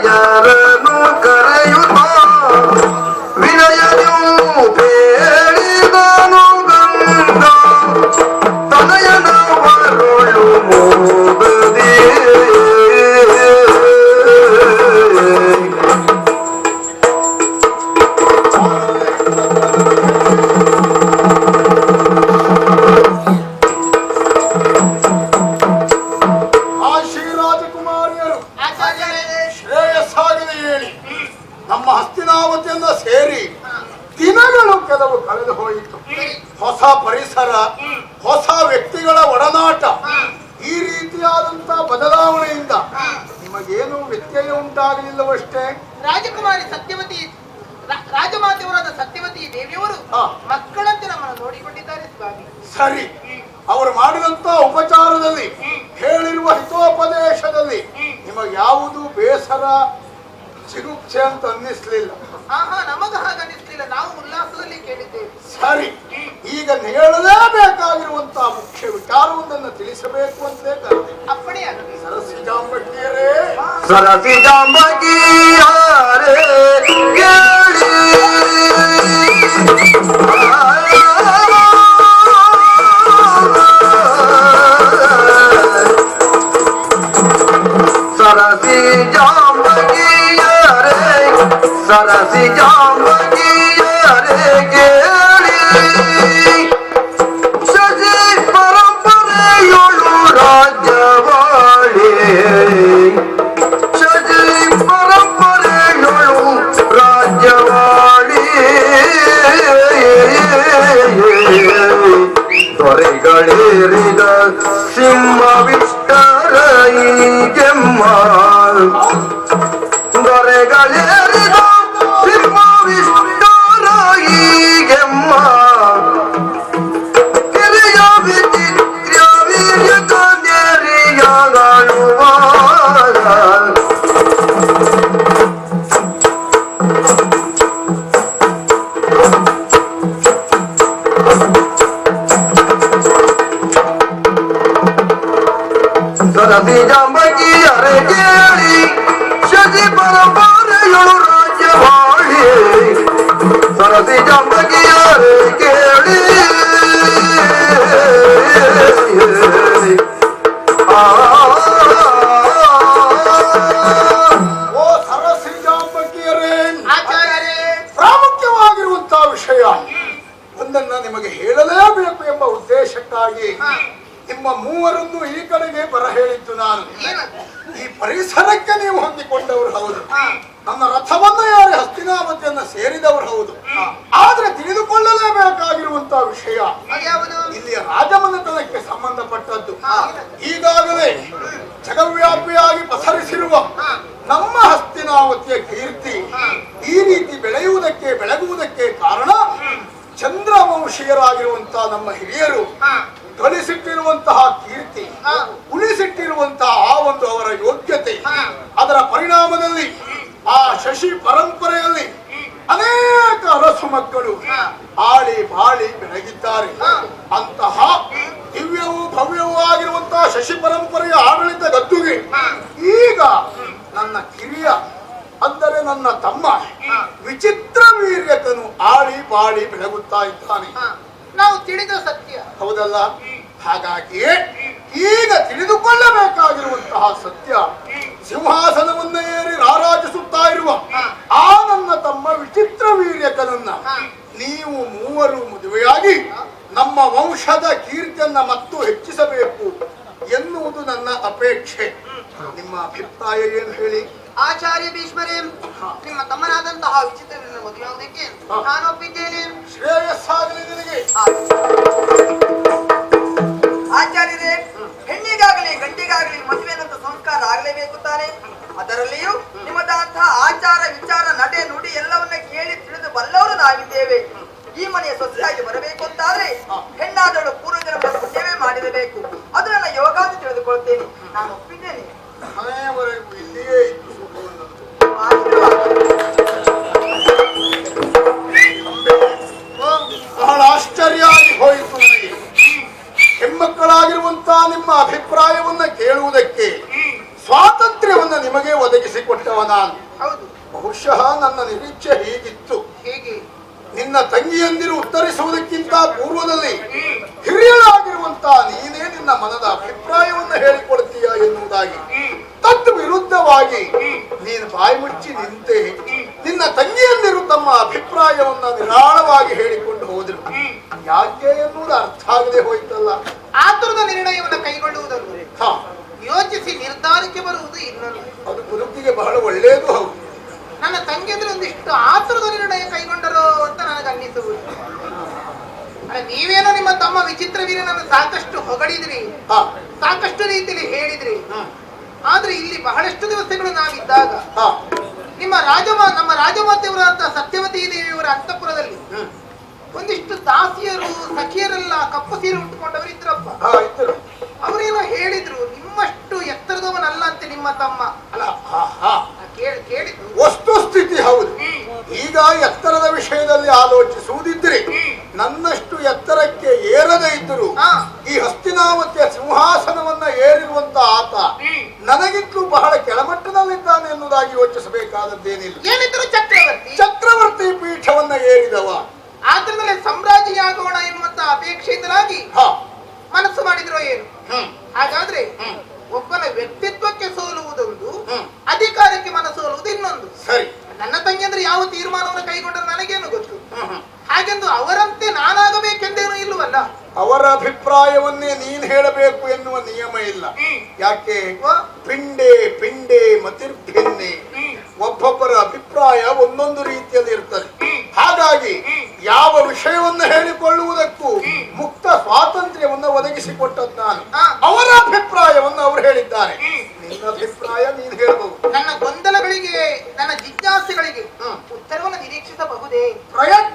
ಯಾರನ್ನು ಕರೆಯುತ್ತ ವಿನಯನು ಬೇಡಿದನು ಗಂಗ ತನಯನ ಬರುಳು ಮೋಗದಿ ನಮ್ಮ ಹಸ್ತಿನಾವತಿಯನ್ನ ಸೇರಿ ದಿನಗಳು ಕೆಲವು ಕಳೆದು ಹೋಯಿತು. ಹೊಸ ಪರಿಸರ, ಹೊಸ ವ್ಯಕ್ತಿಗಳ ಒಡನಾಟ, ಈ ರೀತಿಯಾದಂತಹ ಬದಲಾವಣೆಯಿಂದ ನಿಮಗೇನು ವ್ಯತ್ಯಯ ಉಂಟಾಗಲಿಲ್ಲವಷ್ಟೇ. ರಾಜಕುಮಾರಿ ಸತ್ಯವತಿ, ರಾಜಮಾತೆಯವರಾದ ಸತ್ಯವತಿ ದೇವಿಯವರು ಮಕ್ಕಳಂತೆ ನಮ್ಮನ್ನು ನೋಡಿಕೊಂಡಿದ್ದಾರೆ ಸ್ವಾಮಿ. ಸರಿ, ಅವರು ಮಾಡಿದಂತ ಉಪಚಾರದಲ್ಲಿ, ಹೇಳಿರುವ ಹಿತೋಪದೇಶದಲ್ಲಿ ನಿಮಗೆ ಯಾವುದು ಬೇಸರ ಚಿಗುಪ್ಸೆ ಅಂತ ಅನ್ನಿಸ್ಲಿಲ್ಲ? ನಮಗ ಹಾಗ ಅನ್ನಿಸ್ಲಿಲ್ಲ, ನಾವು ಉಲ್ಲಾಸದಲ್ಲಿ ಕೇಳಿದ್ದೇವೆ. ಸರಿ, ಈಗ ಹೇಳಲೇಬೇಕಾಗಿರುವಂತಹ ಮುಖ್ಯ ವಿಚಾರವೊಂದನ್ನು ತಿಳಿಸಬೇಕು ಅಂತಲೇ ಕರೆದೆ. ಅಪ್ಪಣೆ ಆಗಲಿ. ಸರಸಿಜಾಂಬಕಿಯರೇ, ಸರಸಿಜಾಂಬಕಿಯರೇ ಕೇಳಿ ಸರಸಿಜಾಂಬಕಿಯರೇ ಕೇಳಿ ಶಶಿ ಪರಂಪರೆಯೊಳು ರಾಜ್ಯವಾಳಿ ಶಶಿ ಪರಂಪರೆಯೊಳು ರಾಜ್ಯವಾಳಿ ದೊರೆಗಳೇರಿದ ಸಿಂಹವಿಷ್ಟರೈಗೆಮ್ಮ ದೊರೆಗಳೇರಿದ ಸಿಂಹವಿಷ್ಟರೈಗೆಮ್ಮ ಕಿರಿಯ ವಿಚಿತ್ರ ವೀರ್ಯ ಕನ್ಯರಿಯಾಗಾಳುವ ಸರಸಿಜಾಂಬಕಿಯರೇ ಕೇಳಿ ಶಶಿ ಪರಂಪರೆಯೊಳು ರಾಜ್ಯವಾಳಿ ಸರಸಿಜಾಂಬಕಿಯರೇ ಕೇಳಿ ಓ ಸರಸಿಜಾಂಬಕಿಯರೇ, ಆಚಾರ್ಯರೇ, ಪ್ರಾಮುಖ್ಯವಾಗಿರುವಂತಹ ವಿಷಯ ಒಂದನ್ನ ನಿಮಗೆ ಹೇಳಲೇಬೇಕು ಎಂಬ ಉದ್ದೇಶಕ್ಕಾಗಿ ನಿಮ್ಮ ಮೂವರನ್ನು ಈ ಕಡೆಗೆ ಬರ ಹೇಳಿದ್ದು ನಾನು. ಈ ಪರಿಸರಕ್ಕೆ ನೀವು ಹೊಂದಿಕೊಂಡವರು ಹೌದು, ನನ್ನ ರಥವನ್ನ ಯಾರೇ ಹಸ್ತಿನಾವತಿಯನ್ನ ಸೇರಿದವರು ಹೌದು. ಆದ್ರೆ ತಿಳಿದುಕೊಳ್ಳಲೇಬೇಕಾಗಿರುವಂತಹ ವಿಷಯ ಇಲ್ಲಿಯ ರಾಜಮನೆತನಕ್ಕೆ ಸಂಬಂಧಪಟ್ಟದ್ದು. ಈಗಾಗಲೇ ಜಗವ್ಯಾಪಿಯಾಗಿ ಪಸರಿಸಿರುವ ನಮ್ಮ ಹಸ್ತಿನಾವತಿಯ ಕೀರ್ತಿ ಈ ರೀತಿ ಬೆಳಗುವುದಕ್ಕೆ ಕಾರಣ ಚಂದ್ರವಂಶೀಯರಾಗಿರುವಂತಹ ನಮ್ಮ ಹಿರಿಯರು ಗಳಿಸಿಟ್ಟಿರುವಂತಹ ಕೀರ್ತಿ, ಉಳಿಸಿಟ್ಟಿರುವಂತಹ ಆ ಒಂದು ಅವರ ಯೋಗ್ಯತೆ, ಅದರ ಪರಿಣಾಮದಲ್ಲಿ ಆ ಶಶಿ ಪರಂಪರೆಯಲ್ಲಿ ಅನೇಕ ಅರಸು ಮಕ್ಕಳು ಆಳಿ ಬಾಳಿ ಬೆಳಗಿದ್ದಾರೆ. ಅಂತಹ ದಿವ್ಯವೂ ಭವ್ಯವೂ ಆಗಿರುವಂತಹ ಶಶಿ ಪರಂಪರೆಯ ಆಡಳಿತ ಗದ್ದುಗೆ ಈಗ ನನ್ನ ಕಿರಿಯ, ಅಂದರೆ ನನ್ನ ತಮ್ಮ ವಿಚಿತ್ರ ವೀರ್ಯಕನು ಆಳಿ ಬಾಳಿ ಬೆಳಗುತ್ತಾ ಇದ್ದಾನೆ. ನಾವು ತಿಳಿದ ಸತ್ಯ ಹೌದಲ್ಲ? ಹಾಗಾಗಿಯೇ ಈಗ ತಿಳಿದುಕೊಳ್ಳಬೇಕಾಗಿರುವಂತಹ ಸತ್ಯ, ಸಿಂಹಾಸನವನ್ನ ಏರಿ ರಾರಾಜಿಸುತ್ತಾ ಇರುವ ಆ ನನ್ನ ತಮ್ಮ ವಿಚಿತ್ರ ವೀರ್ಯಕನನ್ನ ನೀವು ಮೂವರು ಮದುವೆಯಾಗಿ ನಮ್ಮ ವಂಶದ ಕೀರ್ತಿಯನ್ನ ಮತ್ತು ಹೆಚ್ಚಿಸಬೇಕು ಎನ್ನುವುದು ನನ್ನ ಅಪೇಕ್ಷೆ. ನಿಮ್ಮ ಅಭಿಪ್ರಾಯ ಏನು ಹೇಳಿ? ಆಚಾರ್ಯ ಭೀಷ್ಮರೇ, ನಿಮ್ಮ ತಮ್ಮನಾದಂತಹ ವಿಚಿತ್ರವನ್ನು ಮದುವೆಯಾಗುವುದಕ್ಕೆ ನಾನು ಒಪ್ಪಿದ್ದೇನೆ. ಶ್ರೇಯಸ್ಸಾಗಲಿ ನಿನಗೆ. ಆಚಾರ್ಯರೇ, ಹೆಣ್ಣಿಗಾಗಲಿ ಗಂಡಿಗಾಗಲಿ ಮದುವೆನಂತ ಸಂಸ್ಕಾರ ಆಗಲೇಬೇಕು ತಾನೆ. ಅದರಲ್ಲಿಯೂ ನಿಮ್ಮದಂತಹ ಆಚಾರ ವಿಚಾರ ನಡೆ ನುಡಿ ಎಲ್ಲವನ್ನ ಕೇಳಿ ತಿಳಿದು ಬಲ್ಲವರು ನಾವಿದ್ದೇವೆ. ಈ ಮನೆಯ ಸೊಸೆಯಾಗಿ ಬರಬೇಕು ಅಂತಾದ್ರೆ ಹೆಣ್ಣಾದವಳು ಪೂರ್ವಜನ್ಮ ಪುಣ್ಯವೇ ಮಾಡಿರಬೇಕು. ಅದು ನನ್ನ ಯೋಗ ಅಂತ ತಿಳಿದುಕೊಳ್ತೇನೆ. ನಾನು ಒಪ್ಪಿದ್ದೇನೆ. ಇಲ್ಲಿಯೇ ಇದ್ದು ಬಹಳ ಆಶ್ಚರ್ಯ ಆಗಿ ಹೋಯಿತು ನನಗೆ. ಹೆಣ್ಮಕ್ಕಳಾಗಿರುವಂತಹ ನಿಮ್ಮ ಅಭಿಪ್ರಾಯವನ್ನ ಕೇಳುವುದಕ್ಕೆ ಸ್ವಾತಂತ್ರ್ಯವನ್ನ ನಿಮಗೆ ಒದಗಿಸಿ ಹೇಳಿಕೊಟ್ಟವ ನಾನು. ಹೌದು. ಬಹುಶಃ ನನ್ನ ನಿರೀಕ್ಷೆ ಹೀಗಿತ್ತು. ಹೇಗೆ? ನಿನ್ನ ತಂಗಿಯಂದಿರು ಉತ್ತರಿಸುವುದಕ್ಕಿಂತ ಪೂರ್ವದಲ್ಲಿ ಹಿರಿಯಳಾಗಿರುವಂತಹ ನೀನೇ ನಿನ್ನ ಮನದ ಅಭಿಪ್ರಾಯವನ್ನು ಹೇಳಿಕೊಡ್ತೀಯ ಎನ್ನುವುದಾಗಿ. ತದ್ ವಿರುದ್ಧವಾಗಿ ನೀನು ಬಾಯಿ ಮುಚ್ಚಿ ನಿಂತೆ ನಿನ್ನ ತಂಗಿಯಂದಿರು ತಮ್ಮ ಅಭಿಪ್ರಾಯವನ್ನ ನಿರಾಳವಾಗಿ ಹೇಳಿಕೊಂಡು ಹೋದ್ರು. ಯಾಕೆ ಎನ್ನುವುದು ಅರ್ಥ ಆಗದೆ ಹೋಯ್ತಲ್ಲ. ಆತುರದ ನಿರ್ಣಯವನ್ನು ಕೈಗೊಳ್ಳುವುದನ್ನು ಹಾ, ಯೋಚಿಸಿ ನಿರ್ಧಾರಕ್ಕೆ ಬರುವುದು ಇನ್ನೊಂದು. ಅದು ಬದುಕಿಗೆ ಬಹಳ ಒಳ್ಳೆಯದು. ಹೌದು. ನನ್ನ ತಂಗಿಯಂದ್ರೆ ಒಂದಿಷ್ಟು ಆತುರದ ನಿರ್ಣಯ ಕೈಗೊಂಡರೋ ಅಂತ ನನಗೆ ಅನ್ನಿಸುವುದು. ಅಲ್ಲ, ನೀವೇನೋ ನಿಮ್ಮ ತಮ್ಮ ವಿಚಿತ್ರ ವೀರನನ್ನು ಸಾಕಷ್ಟು ಹೊಗಳಿದ್ರಿ, ಹಾ, ಸಾಕಷ್ಟು ರೀತಿಯಲ್ಲಿ ಹೇಳಿದ್ರಿ. ಆದ್ರೆ ಇಲ್ಲಿ ಬಹಳಷ್ಟು ದಿವಸಗಳು ನಾವಿದ್ದಾಗ ಹಾ, ನಮ್ಮ ರಾಜಮಾತೆಯವರಾದ ಸತ್ಯವತಿ ದೇವಿಯವರ ಅಂತಃಪುರದಲ್ಲಿ ಒಂದಿಷ್ಟು ದಾಸಿಯರು ಸಖಿಯರೆಲ್ಲ ಕಪ್ಪು ಸೀರೆ ಉಟ್ಟುಕೊಂಡವರು ಇದ್ರಪ್ಪ. ಹಾ, ಇದ್ದರು. ಅವರೇನೋ ಹೇಳಿದ್ರು, ನಿಮ್ಮಷ್ಟು ಎತ್ತರದವನಲ್ಲ ಅಂತೆ ನಿಮ್ಮ ತಮ್ಮ. ಅಲ್ಲ, ಹಾ, ಹಾ, ಕೇಳಿದ್ರು. ವಸ್ತುಸ್ಥಿತಿ ಹೌದು. ಈಗ ಎತ್ತರದ ವಿಷಯದಲ್ಲಿ ಆಲೋಚಿಸುವುದಿದ್ರೆ ನನ್ನಷ್ಟು ಎತ್ತರಕ್ಕೆ ಏರದೇ ಇದ್ದರು ಹಾ. ಈ ಹಸ್ತಿನಾವತಿಯ ಸಿಂಹಾಸನವನ್ನ ಏರಿರುವಂತ ಆತ ನನಗಿಂತಲೂ ಬಹಳ ಕೆಳಮಟ್ಟದಲ್ಲಿದ್ದಾನೆ ಎನ್ನುವುದಾಗಿ ಯೋಚಿಸಬೇಕಾದದ್ದೇನಿಲ್ಲ. ಏನಿದ್ರು ಚಕ್ರವರ್ತಿ. ಚಕ್ರವರ್ತಿ ಪೀಠವನ್ನ ಏರಿದವ. ಆದ್ರಿಂದಲೇ ಸಾಮ್ರಾಜ್ಯಾಗೋಣ ಎನ್ನುವಂತ ಅಪೇಕ್ಷೆಯಿಂದಲಾಗಿ ಹಾ, ಮನಸ್ಸು ಮಾಡಿದ್ರೋ ಏನು? ಹ್ಮ್, ಹಾಗಾದ್ರೆ ಒಬ್ಬನ ವ್ಯಕ್ತಿತ್ವಕ್ಕೆ ಸೋಲುವುದೊಂದು, ಅಧಿಕಾರಕ್ಕೆ ಮನಸ್ಸೋಲುವುದು ಇನ್ನೊಂದು. ಸರಿ. ನನ್ನ ತಂಗಿ ಅಂದ್ರೆ ಯಾವ ತೀರ್ಮಾನವನ್ನು ಕೈಗೊಂಡ್ರೆ ನನಗೇನು ಗೊತ್ತು. ಹ್ಮ್. ಹಾಗೆಂದು ಅವರಂತೆ ನಾನಾಗಬೇಕೆಂದೇನೂ ಇಲ್ಲವಲ್ಲ. ಅವರ ಅಭಿಪ್ರಾಯವನ್ನೇ ನೀನ್ ಹೇಳಬೇಕು ಎನ್ನುವ ನಿಯಮ ಇಲ್ಲ. ಯಾಕೆ? ಪಿಂಡೆ ಪಿಂಡೆ ಮತಿರ್ಭಿನ್ನೆ. ಒಬ್ಬೊಬ್ಬರ ಅಭಿಪ್ರಾಯ ಒಂದೊಂದು ರೀತಿಯಲ್ಲಿ ಇರ್ತದೆ. ಹಾಗಾಗಿ ಯಾವ ವಿಷಯವನ್ನ ಹೇಳಿಕೊಳ್ಳುವುದಕ್ಕೂ ಮುಕ್ತ ಸ್ವಾತಂತ್ರ್ಯವನ್ನು ಒದಗಿಸಿಕೊಟ್ಟದ್ದು ನಾನು. ಅವರ ಅಭಿಪ್ರಾಯವನ್ನು ಅವರು ಹೇಳಿದ್ದಾರೆ. ನಿನ್ನ ಅಭಿಪ್ರಾಯ ನೀನು ಹೇಳಬಹುದು. ನನ್ನ ಗೊಂದಲಗಳಿಗೆ, ನನ್ನ ಜಿಜ್ಞಾಸೆಗಳಿಗೆ ಉತ್ತರವನ್ನು ನಿರೀಕ್ಷಿಸಬಹುದೇ? ಪ್ರಯತ್ನ